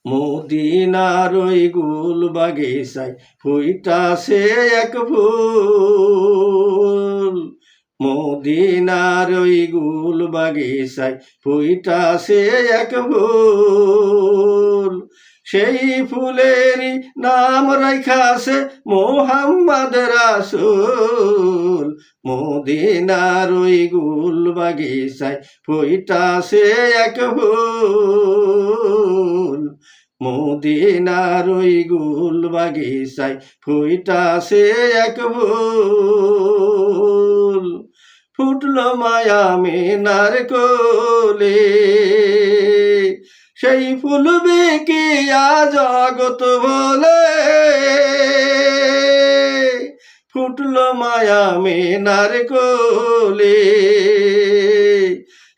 মদিনার ওই গুল বাগিচায় ফুইতাছে এক ফুল। মদিনার ওই গুল বাগিচায় ফুইতাছে এক ফুল। সেই ফুলেরই নাম রাইখাছে মোহাম্মদ রাসূল। মদিনার ওই গুল বাগিচায় ফুইতাছে এক ফুল। মদিনার ওই গুল বাগিচায় ফুইতাছে এক ফুল। ফুটলো মায়া মিনার কোলে, সেই ফুল বিকিয়া জগৎ বলে। ফুটলো মায়া মিনার কোলে,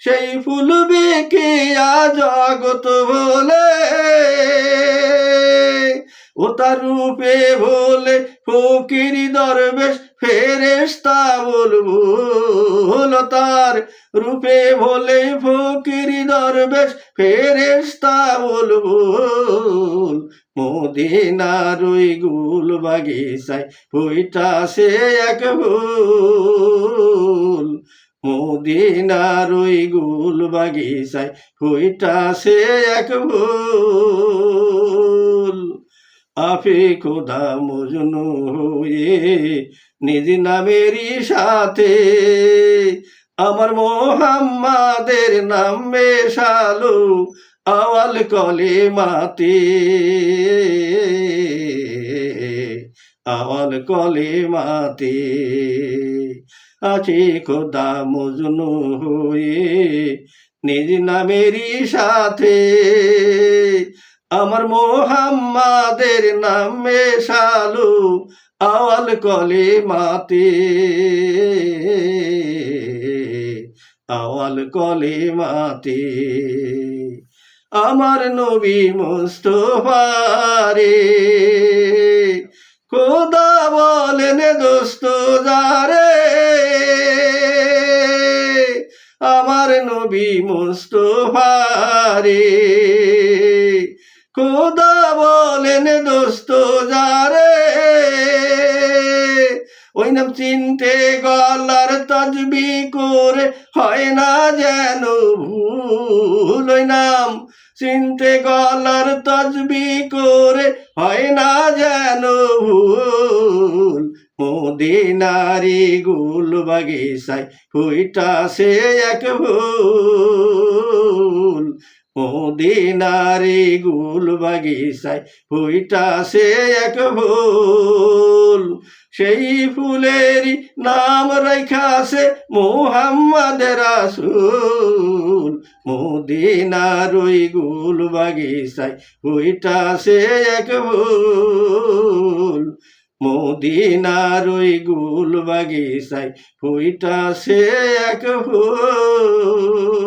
সেই ফুল বিকিয়া জগৎ বলে। ও তার রূপে বলে ফকির দরবেশ ফেরেশতা বুলবুল। তার রূপে বলে ফকির দরবেশ ফেরেশতা বুলবুল। মদিনার ওই গুল বাগিচায় ফুইতাছে এক ফুল। মদিনার ওই গুল বাগিচায় ফুইতাছে এক ফুল। আফে খোদা মজনু হয়ে নিজ নামেরই সাথে আমার মোহাম্মদের নাম মেশালো আওয়াল কলেমাতে। আওয়াল কলেমাতে আছে খোদা মজনু হয়ে নিজ নামেরই সাথে আমার মোহাম্মদের নাম মেশালো আওয়াল কলেমাতে। আওয়াল কলেমাতে আমার নবী মুস্তাফা রে খোদা বলেন দোস্ত যারে। আমার নবী মুস্তাফা রে খোদা বলেন দোস্ত যারে। ওই নাম চিনতে গলার তাজবি করে হয় না যেন ভুল। ওই নাম চিনতে গলার তাজবি করে হয় না যেন ভুল। মদিনারি গুল বাগিচায় ফুইতাছে এক ফুল। মদিনারি গুল বাগিচায় ফুইতাছে এক ফুল। সেই ফুলেরই নাম রাইখাছে মোহাম্মদ রাসূল। মদিনার ওই গুল বাগিচায় ফুইতাছে এক ফুল। মদিনার ওই গুল বাগিচায় ফুইতাছে এক ফুল।